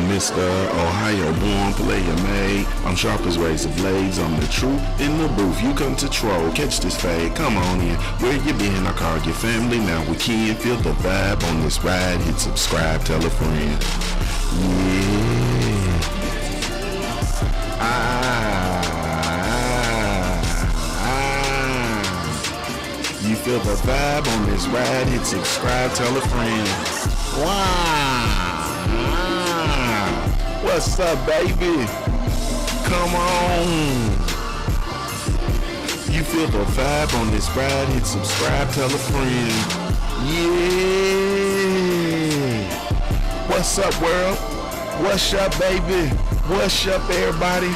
I'm Mr. Ohio born player made. I'm sharp as razor blades. I'm the truth in the booth. You come to troll, catch this fade. Come on in. Where you been? I call your family. Now we can feel the vibe on this ride. Hit subscribe, tell a friend. Yeah. You feel the vibe on this ride. Hit subscribe, tell a friend. Wow. What's up, baby? Come on. You feel the vibe on this ride. Hit subscribe, tell a friend. Yeah. What's up, world? What's up, baby? What's up, everybody?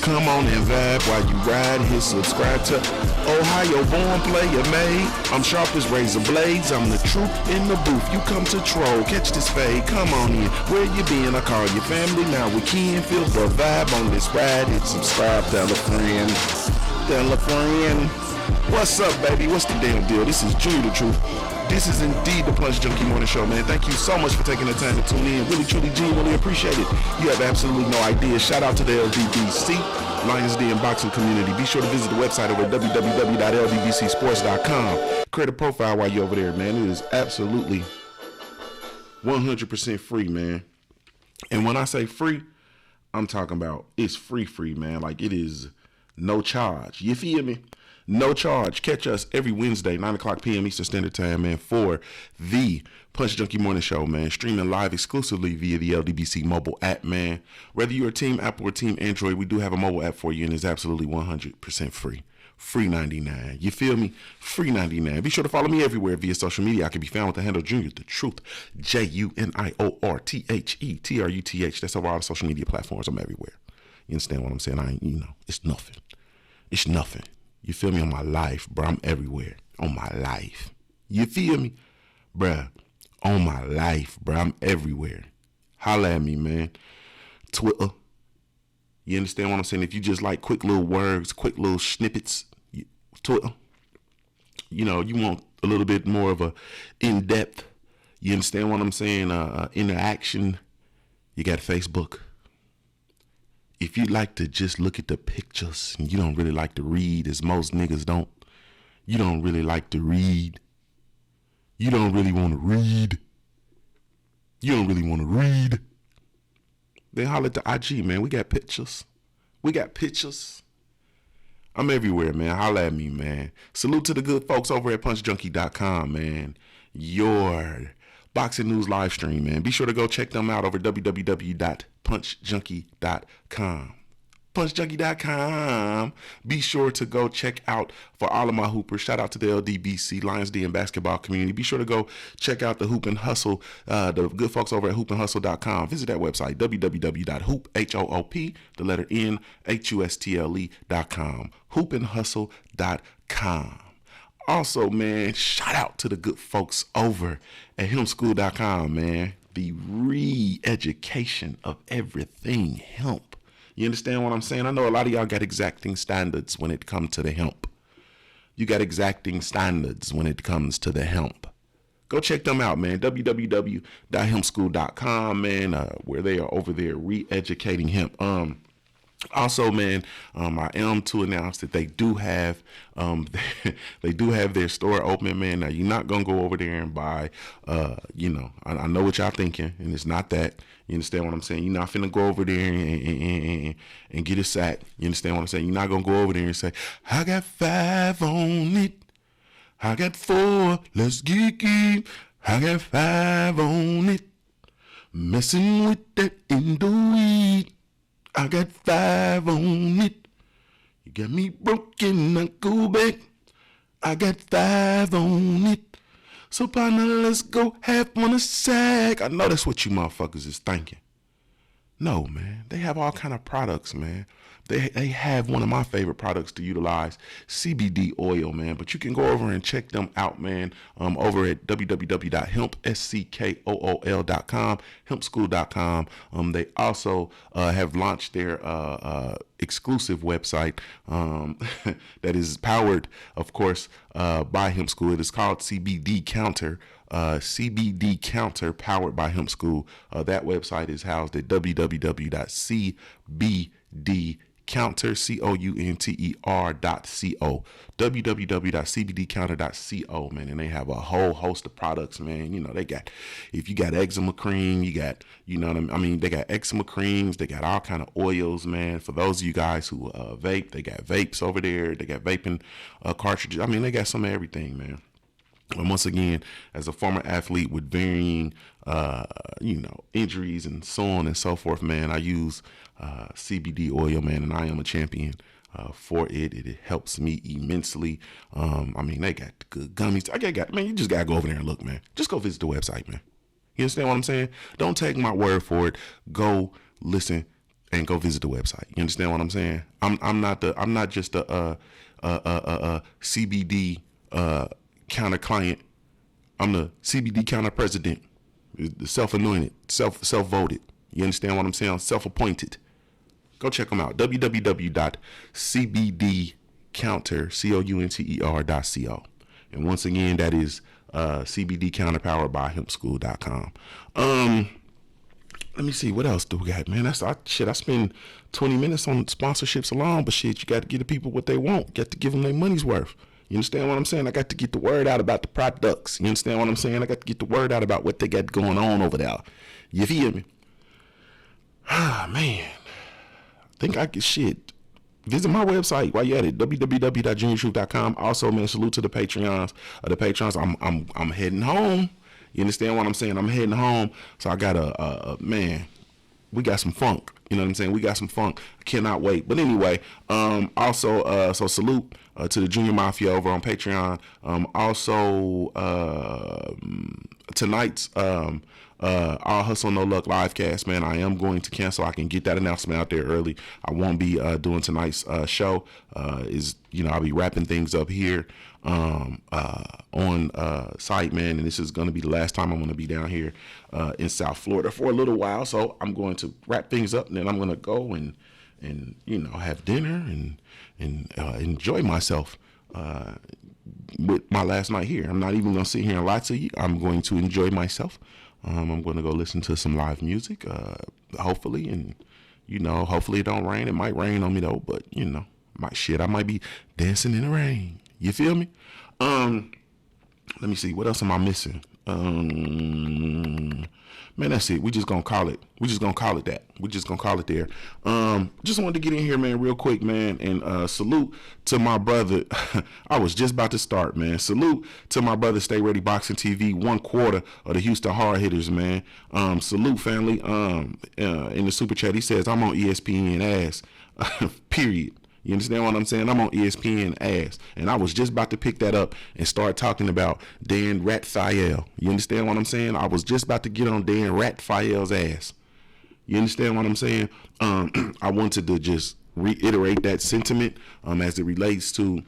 Come on and vibe while you ride. Hit subscribe to Ohio born player made. I'm sharp as razor blades. I'm the truth in the booth. You come to troll, catch this fade. Come on in. Where you been? I call your family. Now we can feel the vibe on this ride. Hit subscribe, tell a friend. Tell a friend. What's up, baby? What's the damn deal? This is Junior the Truth. This is indeed the Punch Junkie Morning Show, man. Thank you so much for taking the time to tune in. Really, truly, genuinely appreciate it. You have absolutely no idea. Shout out to the LDBC, Lions Den boxing community. Be sure to visit the website over at www.ldbcsports.com. Create a profile while you're over there, man. It is absolutely 100% free, man. And when I say free, I'm talking about it's free, man. Like, it is no charge. You feel me? No charge. Catch us every Wednesday, 9 o'clock p.m. Eastern Standard Time, man, for the Punch Junkie Morning Show, man. Streaming live exclusively via the LDBC mobile app, man. Whether you're a Team Apple or Team Android, we do have a mobile app for you, and it's absolutely 100% free. Free 99. You feel me? Free 99. Be sure to follow me everywhere via social media. I can be found with the handle Junior the Truth. JUNIORTHE TRUTH. That's over all the social media platforms. I'm everywhere. You understand what I'm saying? It's nothing. It's nothing. You feel me? On my life, bro. I'm everywhere. On my life. You feel me? Bruh. On my life, bro. I'm everywhere. Holla at me, man. Twitter. You understand what I'm saying? If you just like quick little words, quick little snippets, Twitter. You know, you want a little bit more of a in-depth, you understand what I'm saying, interaction, you got Facebook. If you like to just look at the pictures and you don't really like to read, as most niggas don't, you don't really like to read. You don't really want to read. You don't really want to read. Then holler at the IG, man. We got pictures. We got pictures. I'm everywhere, man. Holla at me, man. Salute to the good folks over at punchjunkie.com, man. Your boxing news live stream, man. Be sure to go check them out over www.punchjunkie.com. Punchjunkie.com. Be sure to go check out for all of my hoopers. Shout out to the LDBC, Lions Den basketball community. Be sure to go check out the Hoop and Hustle, the good folks over at hoopandhustle.com. Visit that website, www.hoop, the letter N, HUSTLE.com. Hoopandhustle.com. Also, man, shout out to the good folks over at hempschool.com, man. The re-education of everything hemp. You understand what I'm saying? I know a lot of y'all got exacting standards when it comes to the hemp. You got exacting standards when it comes to the hemp. Go check them out, man. www.hempschool.com, man, where they are over there re-educating hemp. Also, man, I am to announce that they do have their store open, man. Now, you're not gonna go over there and buy, I know what y'all thinking, and it's not that. You understand what I'm saying? You're not finna go over there and get a sack. You understand what I'm saying? You're not gonna go over there and say, I got 5 on it. I got 4. Let's get it. I got 5 on it. Messing with that Indo weed. I got 5 on it. You got me broken, I go back. I got 5 on it. So partner, let's go half on a sack. I know that's what you motherfuckers is thinking. No, man. They have all kind of products, man. they have one of my favorite products to utilize, CBD oil, man. But you can go over and check them out, man, over at www.hempschool.com, hempschool.com. They also have launched their exclusive website that is powered, of course, by Hemp School. It is called CBD Counter. CBD Counter, powered by Hemp School. That website is housed at www.cbdcounter.co, www.cbdcounter.co, man. And they have a whole host of products, man. You know, they got, if you got eczema cream, you got, you know what I mean? They got eczema creams, they got all kind of oils, man. For those of you guys who vape, they got vapes over there. They got vaping cartridges. I mean, they got some of everything, man. And once again, as a former athlete with varying, injuries and so on and so forth, man, I use CBD oil, man, and I am a champion for it. It helps me immensely. They got good gummies. Man, you just got to go over there and look, man. Just go visit the website, man. You understand what I'm saying? Don't take my word for it. Go listen and go visit the website. You understand what I'm saying? I'm not just a CBD counter client. I'm the CBD counter president, the self-anointed, self-voted. You understand what I'm saying? Self-appointed. Go check them out. www.cbdcounter.co. And once again, that is CBD counter powered by hempschool.com. Let me see, what else do we got, man? I spend 20 minutes on sponsorships alone, but shit, you got to give the people what they want. You got to give them their money's worth. You understand what I'm saying? I got to get the word out about the products. You understand what I'm saying? I got to get the word out about what they got going on over there. You feel me? Man. I think I get shit. Visit my website while you're at it, www.juniortruth.com. Also, man, salute to the Patreons. I'm heading home. You understand what I'm saying? I'm heading home. So I got man, we got some funk. You know what I'm saying? We got some funk. I cannot wait. But anyway, so salute to the Junior Mafia over on Patreon. Tonight's All Hustle No Luck livecast, man, I am going to cancel. I can get that announcement out there early. I won't be doing tonight's show. I'll be wrapping things up here on site, man, and this is going to be the last time I'm going to be down here in South Florida for a little while. So I'm going to wrap things up, and then I'm going to go and have dinner and enjoy myself with my last night here. I'm not even going to sit here and lie to you. I'm going to enjoy myself. I'm going to go listen to some live music, hopefully, and hopefully it don't rain. It might rain on me though, but I might be dancing in the rain. You feel me? Let me see. What else am I missing? Man, that's it. We just gonna call it. We just gonna call it that. We just gonna call it there. Just wanted to get in here, man, real quick, man, and salute to my brother. I was just about to start, man. Salute to my brother, Stay Ready Boxing TV, 1/4 of the Houston Hard Hitters, man. Salute, family. In the super chat, he says, I'm on ESPN ass. Period. You understand what I'm saying? I'm on ESPN ass. And I was just about to pick that up and start talking about Dan Raphael. You understand what I'm saying? I was just about to get on Dan Raphael's ass. You understand what I'm saying? I wanted to just reiterate that sentiment as it relates to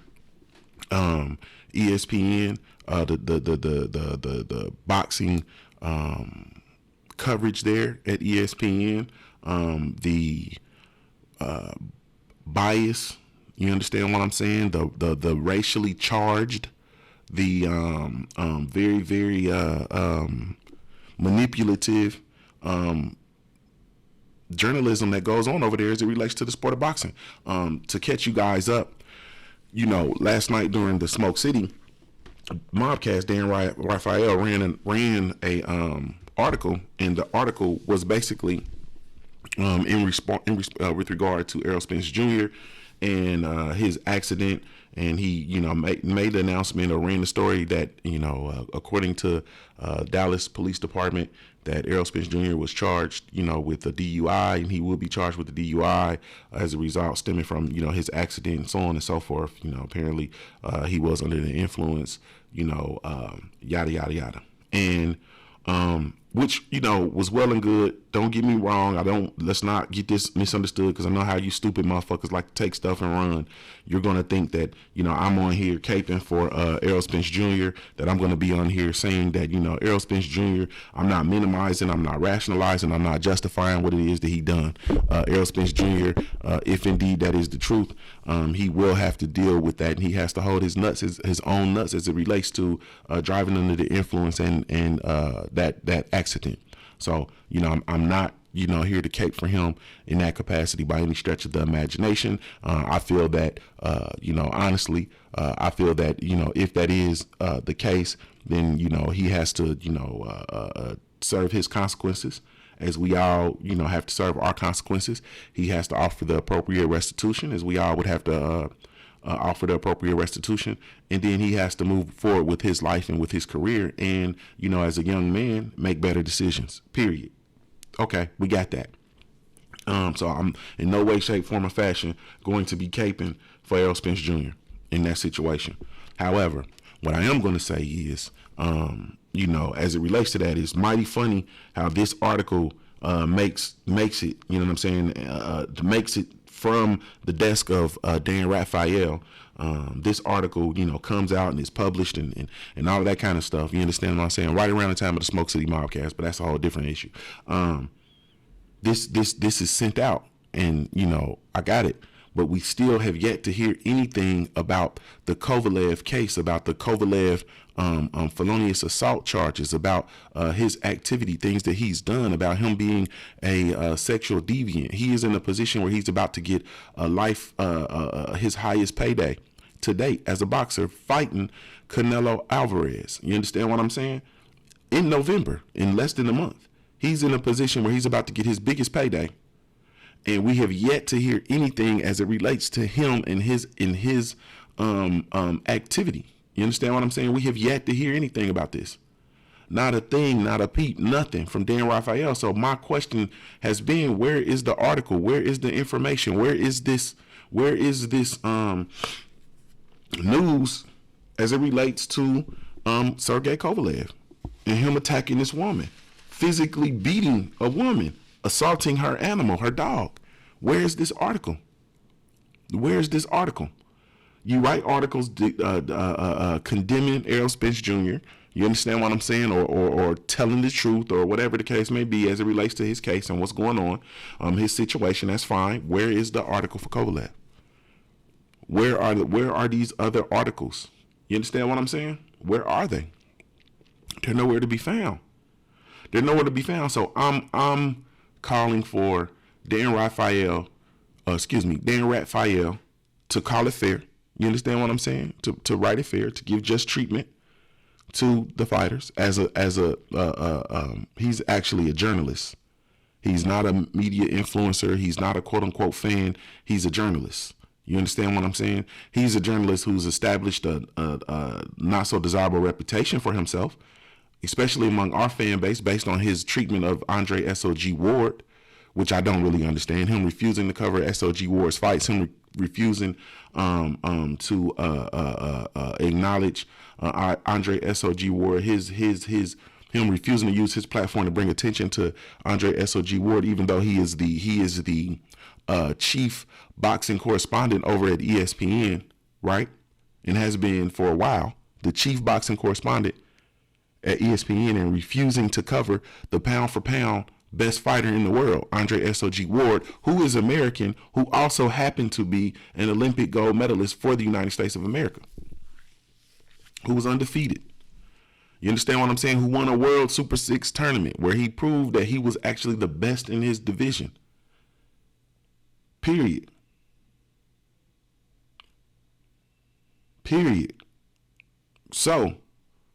ESPN, the boxing coverage there at ESPN, the bias, you understand what I'm saying? The racially charged, the very, very manipulative journalism that goes on over there as it relates to the sport of boxing. To catch you guys up, last night during the Smoke City Mobcast, Dan Raphael ran a article, and the article was basically with regard to Errol Spence Jr. and his accident, and he made the announcement or ran the story that according to Dallas Police Department, that Errol Spence Jr. was charged with a DUI, and he will be charged with a DUI as a result stemming from his accident and so on and so forth. Apparently he was under the influence, yada yada yada. And which, you know, was well and good. Don't get me wrong. Let's not get this misunderstood, because I know how you stupid motherfuckers like to take stuff and run. You're going to think that, you know, I'm on here caping for Errol Spence Jr., that I'm going to be on here saying that, you know, Errol Spence Jr., I'm not minimizing, I'm not rationalizing, I'm not justifying what it is that he done. Errol Spence Jr., if indeed that is the truth, he will have to deal with that, and he has to hold his nuts, his own nuts, as it relates to driving under the influence and that accident. So, you know, I'm not, you know, here to cape for him in that capacity by any stretch of the imagination. I feel that, you know, honestly, I feel that, you know, if that is the case, then, you know, he has to, you know, serve his consequences, as we all, you know, have to serve our consequences. He has to offer the appropriate restitution, as we all would have to offer the appropriate restitution, and then he has to move forward with his life and with his career, and, you know, as a young man, make better decisions, period. Okay, we got that. So I'm in no way, shape, form, or fashion going to be caping for Errol Spence Jr. in that situation. However, what I am going to say is, you know, as it relates to that, it's mighty funny how this article makes it, you know what I'm saying, makes it from the desk of Dan Raphael. This article, you know, comes out and is published and all of that kind of stuff. You understand what I'm saying? Right around the time of the Smoke City Mobcast, but that's a whole different issue. This is sent out, and, you know, I got it. But we still have yet to hear anything about the Kovalev case, about the Kovalev felonious assault charges, about his activity, things that he's done, about him being a sexual deviant. He is in a position where he's about to get a life, his highest payday to date as a boxer, fighting Canelo Alvarez. You understand what I'm saying? In November, in less than a month, he's in a position where he's about to get his biggest payday. And we have yet to hear anything as it relates to him and his activity. You understand what I'm saying? We have yet to hear anything about this. Not a thing, not a peep, nothing from Dan Raphael. So my question has been, where is the article? Where is the information? Where is this news as it relates to Sergey Kovalev and him attacking this woman, physically beating a woman, assaulting her animal, her dog? Where is this article? Where is this article? You write articles condemning Errol Spence Jr. You understand what I'm saying? Or telling the truth, or whatever the case may be as it relates to his case and what's going on, his situation. That's fine. Where is the article for Kovalev? Where are these other articles? You understand what I'm saying? Where are they? They're nowhere to be found. They're nowhere to be found. So I'm calling for Dan Raphael to call it fair. You understand what I'm saying? To write it fair, to give just treatment to the fighters he's actually a journalist. He's not a media influencer. He's not a quote unquote fan. He's a journalist. You understand what I'm saying? He's a journalist who's established a not so desirable reputation for himself, especially among our fan base, based on his treatment of Andre SOG Ward, which I don't really understand. Him refusing to cover SOG Ward's fights, him refusing to acknowledge Andre SOG Ward, him refusing to use his platform to bring attention to Andre SOG Ward, even though he is the chief boxing correspondent over at ESPN, right? And has been for a while the chief boxing correspondent at ESPN, and refusing to cover the pound for pound best fighter in the world, Andre SOG Ward, who is American, who also happened to be an Olympic gold medalist for the United States of America, who was undefeated. You understand what I'm saying? Who won a World Super 6 tournament where he proved that he was actually the best in his division. Period. So,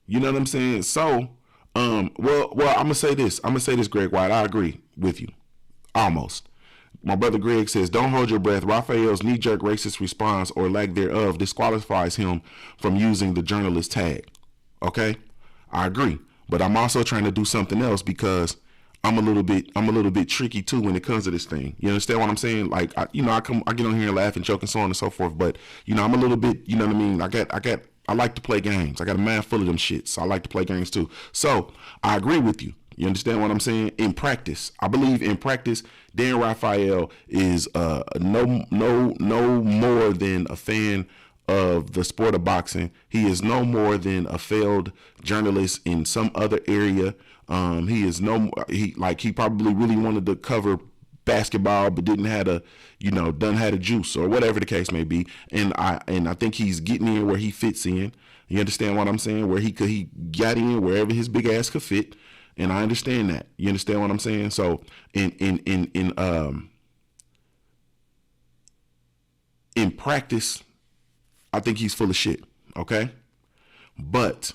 you know what I'm saying? So, well, I'm gonna say this, Greg White. I agree with you, almost. My brother Greg says, "Don't hold your breath. Raphael's knee-jerk racist response or lack thereof disqualifies him from using the journalist tag." Okay, I agree, but I'm also trying to do something else, because I'm a little bit tricky too when it comes to this thing. You understand what I'm saying? Like, I get on here and laugh and joke and so on and so forth, but I'm a little bit, you know what I mean? I like to play games. I got a mind full of them shits, so I like to play games too. So I agree with you. You understand what I'm saying? In practice, I believe in practice, Dan Raphael is no more than a fan of the sport of boxing. He is no more than a failed journalist in some other area. He probably really wanted to cover basketball but didn't have a juice or whatever the case may be. And I think he's getting in where he fits in. You understand what I'm saying? Where he got in wherever his big ass could fit. And I understand that. You understand what I'm saying? So in practice, I think he's full of shit. Okay. But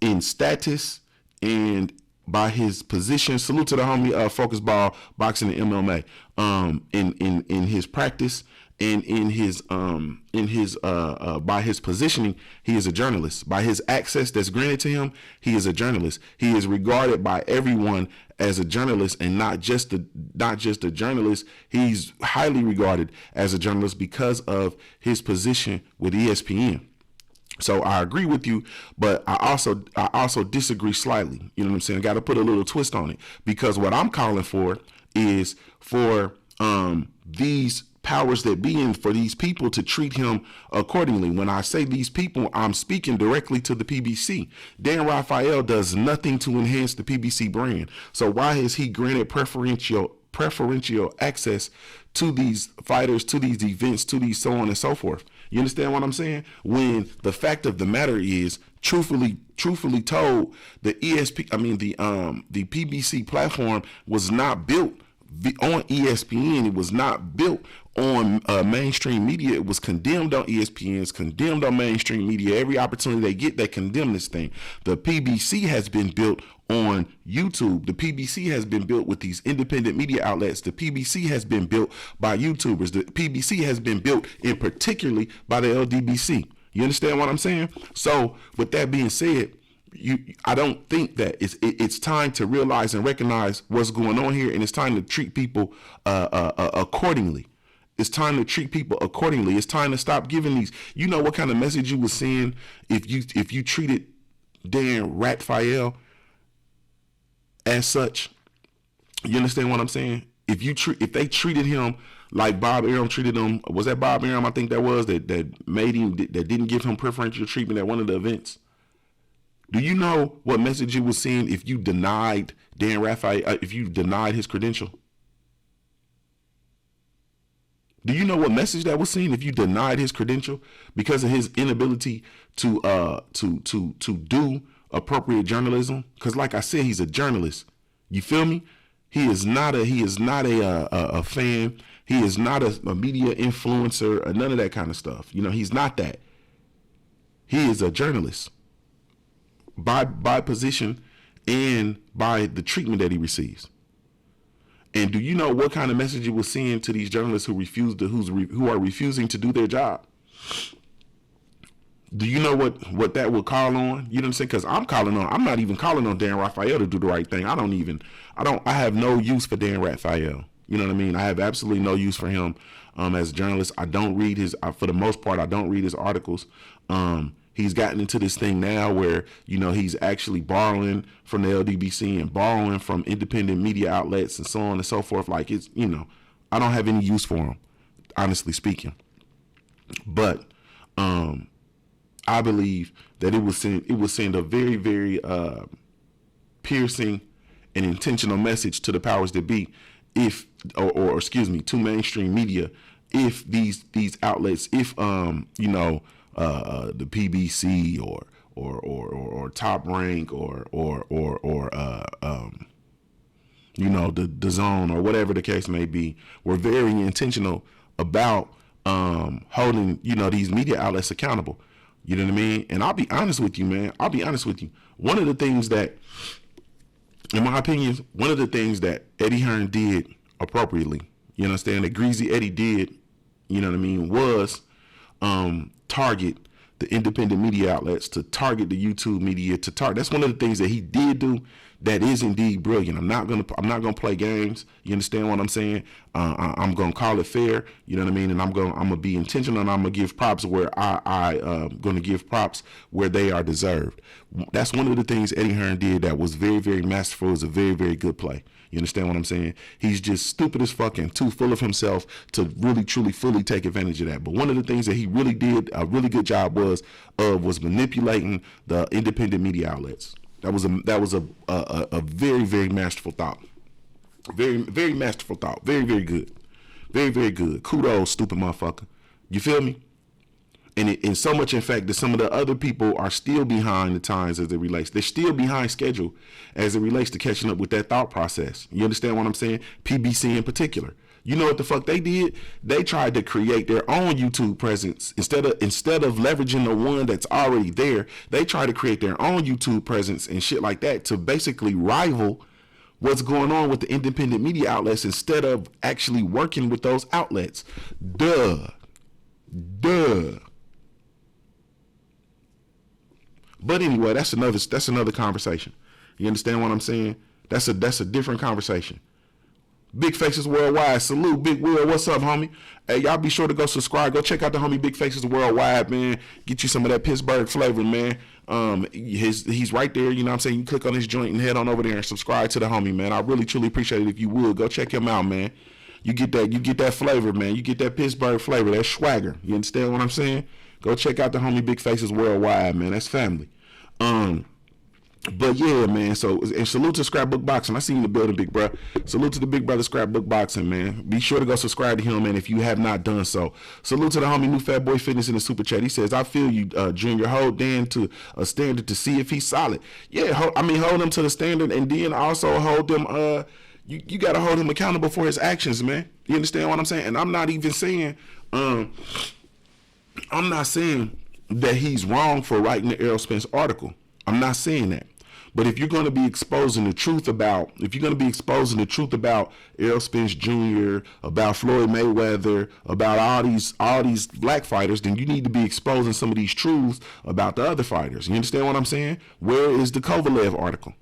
in status and by his position, salute to the homie Focus Ball Boxing and MMA. In his practice and in his by his positioning, he is a journalist. By his access that's granted to him, he is a journalist. He is regarded by everyone as a journalist, and not just a journalist. He's highly regarded as a journalist because of his position with ESPN. So I agree with you, but I also disagree slightly. You know what I'm saying? I got to put a little twist on it, because what I'm calling for is for these powers that be in, for these people to treat him accordingly. When I say these people, I'm speaking directly to the PBC. Dan Raphael does nothing to enhance the PBC brand. So why is he granted preferential access to these fighters, to these events, to these so on and so forth? You understand what I'm saying? When the fact of the matter is, truthfully told, the the PBC platform was not built on ESPN. It was not built on mainstream media. It was condemned on ESPN. It's condemned on mainstream media. Every opportunity they get, they condemn this thing. The PBC has been built on YouTube. The PBC has been built with these independent media outlets. The PBC has been built by YouTubers. The PBC has been built in particularly by the LDBC. You understand what I'm saying? So with that being said, I don't think that it's time to realize and recognize what's going on here, and it's time to treat people accordingly. It's time to treat people accordingly. It's time to stop giving these. You know what kind of message you was saying if you treated Dan Raphael as such? You understand what I'm saying? If they treated him like Bob Arum treated him, was that Bob Arum? I think that made him, that didn't give him preferential treatment at one of the events. Do you know what message you was seeing if you denied Dan Raphael, if you denied his credential? Do you know what message that was seen if you denied his credential because of his inability to do appropriate journalism? Because like I said, he's a journalist. You feel me? He is not a fan. He is not a media influencer or none of that kind of stuff. You know, he's not that. He is a journalist by position and by the treatment that he receives. And do you know what kind of message it was sending to these journalists who are refusing to do their job? Do you know what that will call on? You know what I'm saying? Because I'm not even calling on Dan Raphael to do the right thing. I have no use for Dan Raphael. You know what I mean? I have absolutely no use for him as a journalist. I don't read for the most part, I don't read his articles. He's gotten into this thing now where, you know, he's actually borrowing from the LDBC and borrowing from independent media outlets and so on and so forth. Like, it's, you know, I don't have any use for him, honestly speaking. But I believe that it would send a very, very piercing and intentional message to the powers that be, to mainstream media, if these outlets, if the PBC or Top Rank or the Zone or whatever the case may be, were very intentional about holding these media outlets accountable. You know what I mean? And I'll be honest with you, man. One of the things that, in my opinion, Eddie Hearn did appropriately, you understand, that Greasy Eddie did, you know what I mean, was target the independent media outlets, to target the YouTube media, that's one of the things that he did do that is indeed brilliant. I'm not gonna play games. You understand what I'm saying? I'm gonna call it fair. You know what I mean? And I'm gonna be intentional, and I'm gonna give props where I gonna give props where they are deserved. That's one of the things Eddie Hearn did that was very, very masterful. It was a very, very good play. You understand what I'm saying? He's just stupid as fuck and too full of himself to really, truly, fully take advantage of that. But one of the things that he really did a really good job was manipulating the independent media outlets. That was a very, very masterful thought. Very, very masterful thought. Very, very good. Very, very good. Kudos, stupid motherfucker. You feel me? And so much, in fact, that some of the other people are still behind the times as it relates. They're still behind schedule as it relates to catching up with that thought process. You understand what I'm saying? PBC in particular. You know what the fuck they did? They tried to create their own YouTube presence instead of leveraging the one that's already there. They tried to create their own YouTube presence and shit like that to basically rival what's going on with the independent media outlets instead of actually working with those outlets. Duh. But anyway, that's another conversation. You understand what I'm saying? That's a different conversation. Big Faces Worldwide. Salute, Big Will. What's up, homie? Hey, y'all be sure to go subscribe. Go check out the homie Big Faces Worldwide, man. Get you some of that Pittsburgh flavor, man. He's right there, you know what I'm saying? You click on his joint and head on over there and subscribe to the homie, man. I really, truly appreciate it if you would. Go check him out, man. You get that flavor, man. You get that Pittsburgh flavor, that swagger. You understand what I'm saying? Go check out the homie Big Faces Worldwide, man. That's family. But yeah, man. So, and salute to Scrapbook Boxing. I see you in the building, big bro. Salute to the big brother Scrapbook Boxing, man. Be sure to go subscribe to him, man, if you have not done so. Salute to the homie New Fat Boy Fitness in the super chat. He says, "I feel you, Junior. Hold Dan to a standard to see if he's solid." Yeah, hold him to the standard, and then also hold him. You got to hold him accountable for his actions, man. You understand what I'm saying? And I'm not even saying, I'm not saying that he's wrong for writing the Errol Spence article. I'm not saying that. But if you're going to be exposing the truth about, Errol Spence Jr., about Floyd Mayweather, about all these black fighters, then you need to be exposing some of these truths about the other fighters. You understand what I'm saying? Where is the Kovalev article?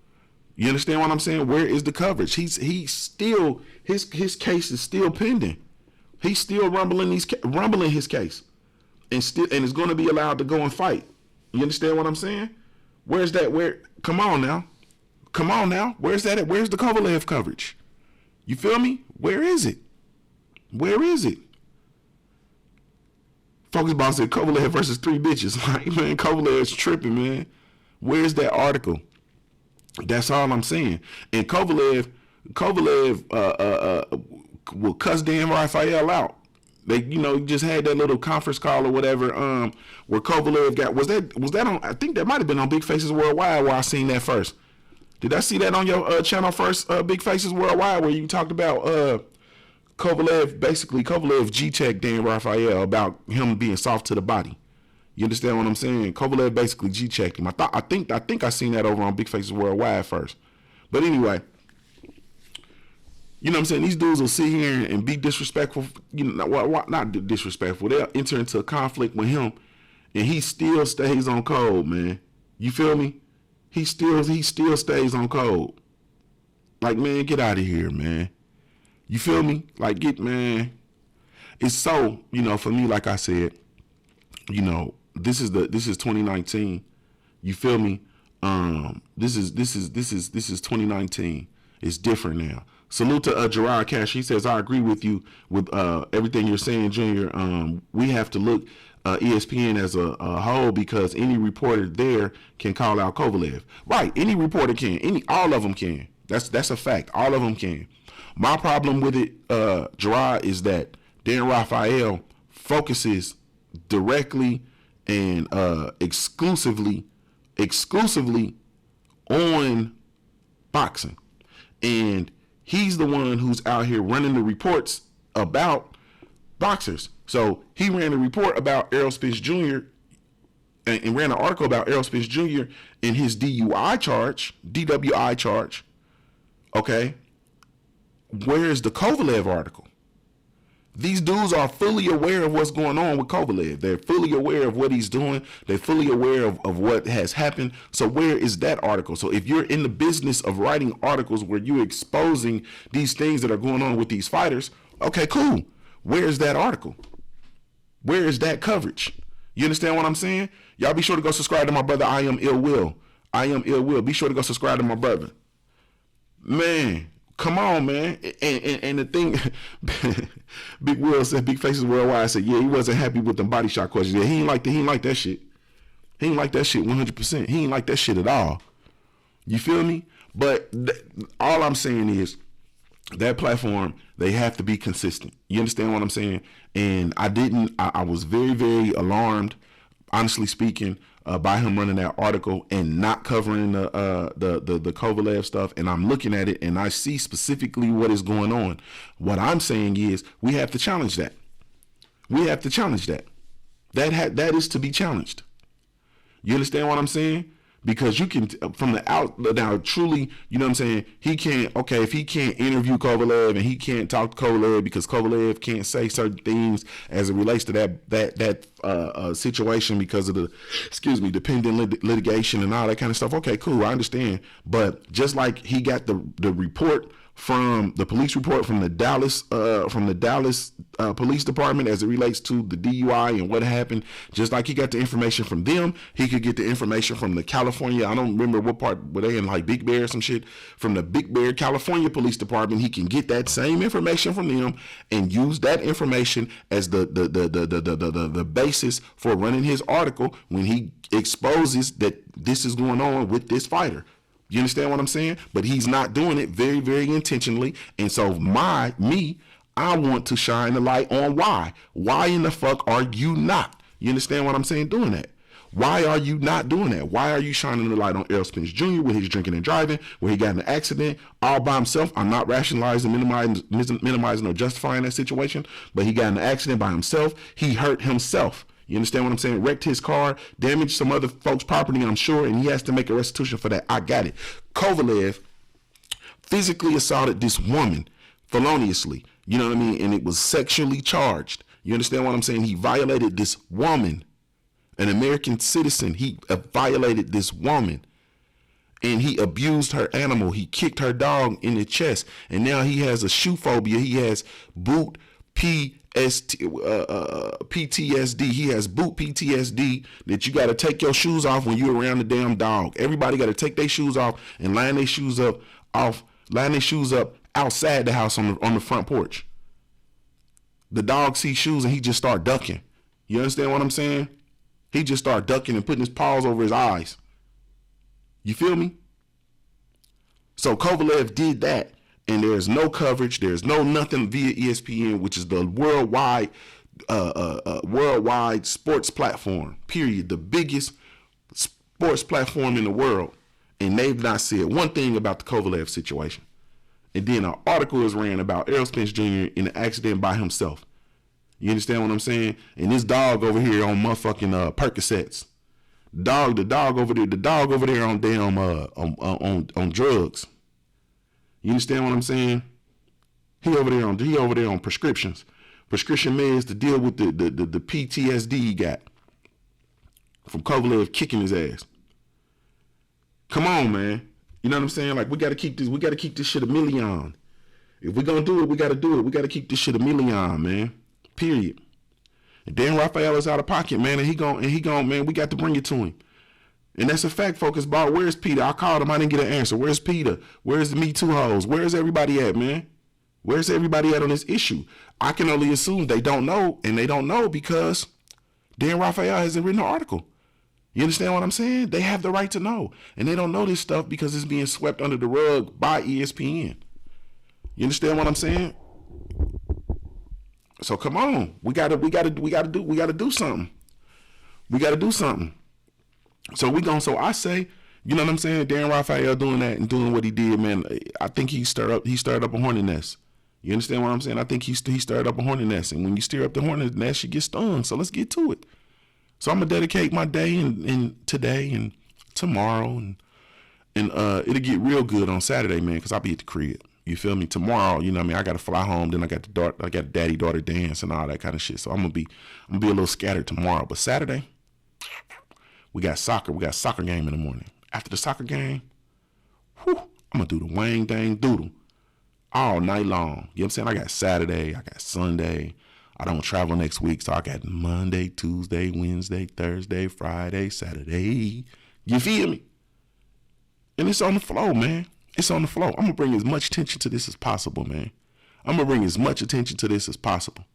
You understand what I'm saying? Where is the coverage? He's still, his case is still pending. He's still rumbling his case, and is going to be allowed to go and fight. You understand what I'm saying? Where's that? Come on now. Where's that at? Where's the Kovalev coverage? You feel me? Where is it? Focus Boss said Kovalev versus 3 bitches. Like, man, Kovalev's tripping, man. Where's that article? That's all I'm saying. And Kovalev will cuss Dan Raphael out. They, just had that little conference call or whatever, where Kovalev got, was that on, I think that might have been on Big Faces Worldwide where I seen that first. Did I see that on your channel first, Big Faces Worldwide, where you talked about Kovalev G-checked Dan Raphael about him being soft to the body? You understand what I'm saying? Kovalev basically G-checked him. I think I seen that over on Big Faces Worldwide first. But anyway, you know what I'm saying? These dudes will sit here and be disrespectful. Not disrespectful. They'll enter into a conflict with him, and he still stays on code, man. You feel me? He still stays on code. Like, man, get out of here, man. You feel me? Like, man. It's so, for me, like I said, this is 2019. You feel me? This is 2019. It's different now. Salute to Gerard Cash. He says, "I agree with you with everything you're saying, Junior. We have to look ESPN as a whole, because any reporter there can call out Kovalev. Right? Any reporter can. All of them can. That's a fact. All of them can. My problem with it, Gerard, is that Dan Raphael focuses directly and exclusively on boxing, and he's the one who's out here running the reports about boxers. So he ran a report about Errol Spence Jr. and ran an article about Errol Spence Jr. and his DWI charge. Okay. Where is the Kovalev article? These dudes are fully aware of what's going on with Kovalev. They're fully aware of what he's doing. They're fully aware of what has happened. So where is that article? So if you're in the business of writing articles where you're exposing these things that are going on with these fighters, okay, cool. Where is that article? Where is that coverage? You understand what I'm saying? Y'all be sure to go subscribe to my brother, I Am Ill Will. I Am Ill Will. Be sure to go subscribe to my brother. Man, come on, man. And the thing, Big Will said, Big Faces Worldwide said, yeah, he wasn't happy with them body shot questions. Yeah, he ain't like that shit. He ain't like that shit 100%. He ain't like that shit at all. You feel me? But all I'm saying is, that platform, they have to be consistent. You understand what I'm saying? And I was very, very alarmed, honestly speaking, by him running that article and not covering the Kovalev stuff. And I'm looking at it and I see specifically what is going on. What I'm saying is we have to challenge that. We have to challenge that. That is to be challenged. You understand what I'm saying? Because you can, from the out, now truly, you know what I'm saying, he can't, okay, if he can't interview Kovalev and he can't talk to Kovalev because Kovalev can't say certain things as it relates to that situation because of the pending litigation and all that kind of stuff. Okay, cool, I understand. But just like he got the report from the police report from the Dallas police department as it relates to the DUI and what happened, just like he got the information from them, he could get the information from the California, I don't remember what part, were they in like Big Bear or some shit, from the Big Bear, California police department. He can get that same information from them and use that information as the basis for running his article when he exposes that this is going on with this fighter. You understand what I'm saying? But he's not doing it very, very intentionally. And so I want to shine the light on why. Why in the fuck are you not? You understand what I'm saying? Doing that. Why are you not doing that? Why are you shining the light on Errol Spence Jr. when he's drinking and driving, where he got in an accident all by himself? I'm not rationalizing, minimizing or justifying that situation, but he got in an accident by himself. He hurt himself. You understand what I'm saying? Wrecked his car, damaged some other folks' property, I'm sure, and he has to make a restitution for that. I got it. Kovalev physically assaulted this woman feloniously. You know what I mean? And it was sexually charged. You understand what I'm saying? He violated this woman, an American citizen. He violated this woman. And he abused her animal. He kicked her dog in the chest. And now he has a shoe phobia. He has boot PTSD. He has boot PTSD that you got to take your shoes off when you're around the damn dog. Everybody got to take their shoes off and line their shoes up outside the house on the front porch. The dog sees shoes and he just start ducking. You understand what I'm saying? He just start ducking and putting his paws over his eyes. You feel me? So Kovalev did that. And there's no coverage. There's no nothing via ESPN, which is the worldwide sports platform, period. The biggest sports platform in the world. And they've not said one thing about the Kovalev situation. And then an article is ran about Errol Spence Jr. in an accident by himself. You understand what I'm saying? And this dog over here on motherfucking Percocets. The dog over there on damn on drugs. You understand what I'm saying? He over there on prescription meds to deal with the PTSD he got from Kovalev kicking his ass. Come on, man. You know what I'm saying? Like we gotta keep this shit a million. If we're gonna do it, we gotta do it. We gotta keep this shit a million, man. Period. And Dan Raphael is out of pocket, man, and he gon' man, we got to bring it to him. And that's a fact, focus ball. Where's Peter? I called him. I didn't get an answer. Where's Peter? Where's the Me Too hoes? Where's everybody at, man? Where's everybody at on this issue? I can only assume they don't know, and they don't know because Dan Raphael hasn't written an article. You understand what I'm saying? They have the right to know, and they don't know this stuff because it's being swept under the rug by ESPN. You understand what I'm saying? So come on, we gotta do something. We gotta do something. So I say, you know what I'm saying? Dan Raphael doing that and doing what he did, man. I think he stirred up a hornet nest. You understand what I'm saying? I think he stirred up a hornet nest, and when you stir up the hornet nest, you get stung. So let's get to it. So I'm gonna dedicate my day and today and tomorrow and it'll get real good on Saturday, man, because I'll be at the crib. You feel me? Tomorrow, you know what I mean, I gotta fly home, then I got the daddy-daughter dance and all that kind of shit. So I'm gonna be a little scattered tomorrow. But Saturday, we got soccer. We got soccer game in the morning. After the soccer game, I'm gonna do the wang dang doodle all night long. You know what I'm saying? I got Saturday, I got Sunday. I don't travel next week, so I got Monday, Tuesday, Wednesday, Thursday, Friday, Saturday. You feel me? And it's on the flow, man. It's on the flow. I'm going to bring as much attention to this as possible, man. I'm going to bring as much attention to this as possible.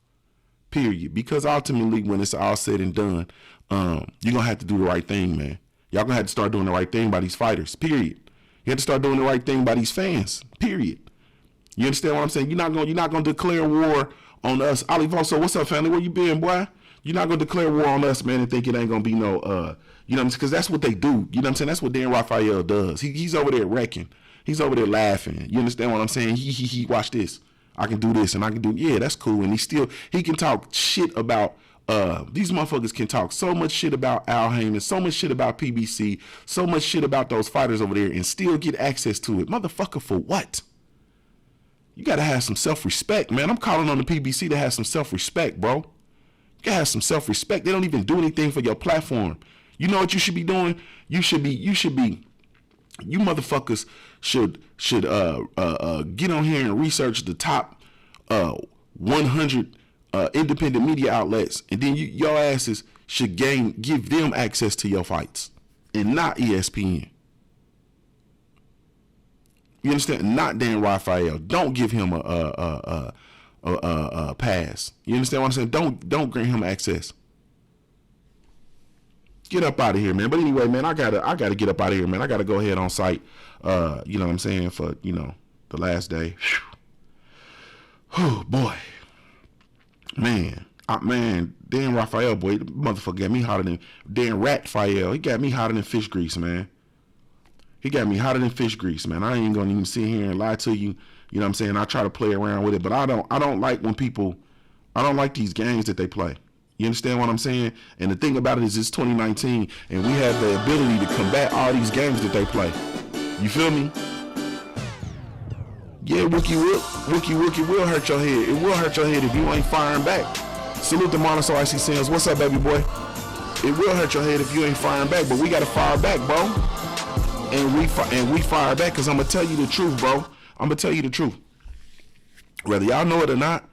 Period. Because ultimately, when it's all said and done, you're going to have to do the right thing, man. Y'all going to have to start doing the right thing by these fighters. Period. You have to start doing the right thing by these fans. Period. You understand what I'm saying? You're not going to declare war on us. Ali Voso, what's up, family? Where you been, boy? You're not going to declare war on us, man, and think it ain't going to be no, you know what I'm saying? Because that's what they do. You know what I'm saying? That's what Dan Raphael does. He's over there wrecking. He's over there laughing. You understand what I'm saying? He watch this. I can do this and I can do, yeah, that's cool. And he can talk shit about, these motherfuckers can talk so much shit about Al Heyman, so much shit about PBC, so much shit about those fighters over there and still get access to it. Motherfucker, for what? You got to have some self-respect, man. I'm calling on the PBC to have some self-respect, bro. You got to have some self-respect. They don't even do anything for your platform. You know what you should be doing? You motherfuckers should get on here and research the top 100 independent media outlets, and then your asses should give them access to your fights, and not ESPN. You understand? Not Dan Raphael. Don't give him a pass. You understand what I'm saying? Don't grant him access. Get up out of here, man. But anyway, man, I gotta get up out of here, man. I gotta go ahead on site. You know what I'm saying, for the last day. Oh boy, man, Dan Raphael, boy, the motherfucker got me hotter than Dan Raphael. He got me hotter than fish grease, man. He got me hotter than fish grease, man. I ain't gonna even sit here and lie to you. You know what I'm saying? I try to play around with it, but I don't like when people, I don't like these games that they play. You understand what I'm saying? And the thing about it is it's 2019 and we have the ability to combat all these games that they play. You feel me? Yeah, Wookie will hurt your head. It will hurt your head if you ain't firing back. Salute the Monaco Icy Sims. What's up, baby boy? It will hurt your head if you ain't firing back, but we gotta fire back, bro. And we fire back, because I'm going to tell you the truth, bro. I'm going to tell you the truth. Whether y'all know it or not,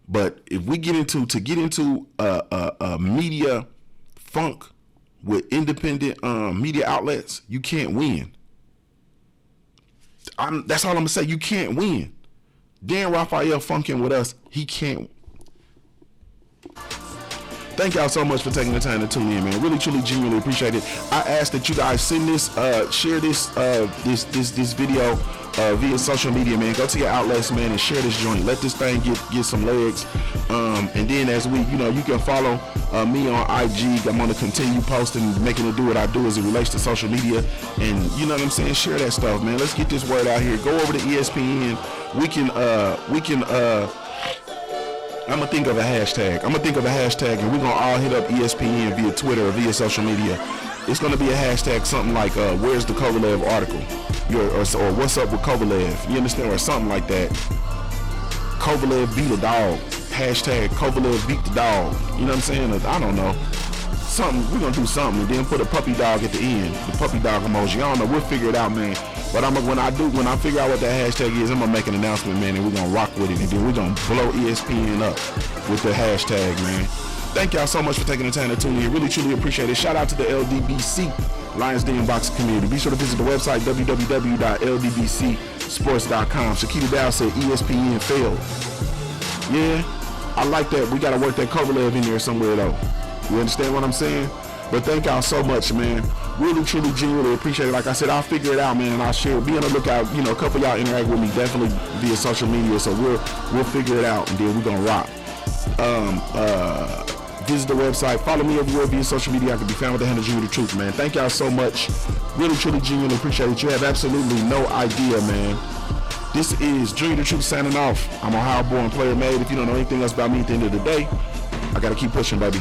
but if we get into media funk with independent media outlets, you can't win. That's all I'm going to say. You can't win. Dan Raphael funking with us, he can't. Thank y'all so much for taking the time to tune in, man. Really, truly, genuinely appreciate it. I ask that you guys send this, share this video via social media, man. Go to your outlets, man, and share this joint. Let this thing get some legs. And then as you can follow me on IG. I'm going to continue posting, making it do what I do as it relates to social media. And you know what I'm saying? Share that stuff, man. Let's get this word out here. Go over to ESPN. I'm going to think of a hashtag. and we're going to all hit up ESPN via Twitter or via social media. It's going to be a hashtag, something like, where's the Kovalev article? Or what's up with Kovalev? You understand? Or something like that. Kovalev beat a dog. Hashtag Kovalev beat the dog. You know what I'm saying? I don't know. Something. We're going to do something and then put a puppy dog at the end. The puppy dog emoji. I don't know. We'll figure it out, man. But when I figure out what that hashtag is, I'm going to make an announcement, man, and we're going to rock with it. And then we're going to blow ESPN up with the hashtag, man. Thank y'all so much for taking the time to tune in. Really, truly appreciate it. Shout out to the LDBC, Lions Den Boxing community. Be sure to visit the website, www.ldbcsports.com. Shakita Dow said ESPN failed. Yeah, I like that. We got to work that Kovalev in there somewhere, though. You understand what I'm saying? But thank y'all so much, man. Really, truly, genuinely appreciate it. Like I said, I'll figure it out, man, and I'll share. Be on the lookout. A couple of y'all interact with me definitely via social media, so we'll figure it out, and then we're gonna rock. Visit the website. Follow me everywhere via social media. I can be found with the handle Junior the Truth, man. Thank y'all so much. Really, truly, genuinely appreciate it. You have absolutely no idea, man. This is Junior the Truth signing off. I'm Ohio born, player made. If you don't know anything else about me at the end of the day, I gotta keep pushing, baby.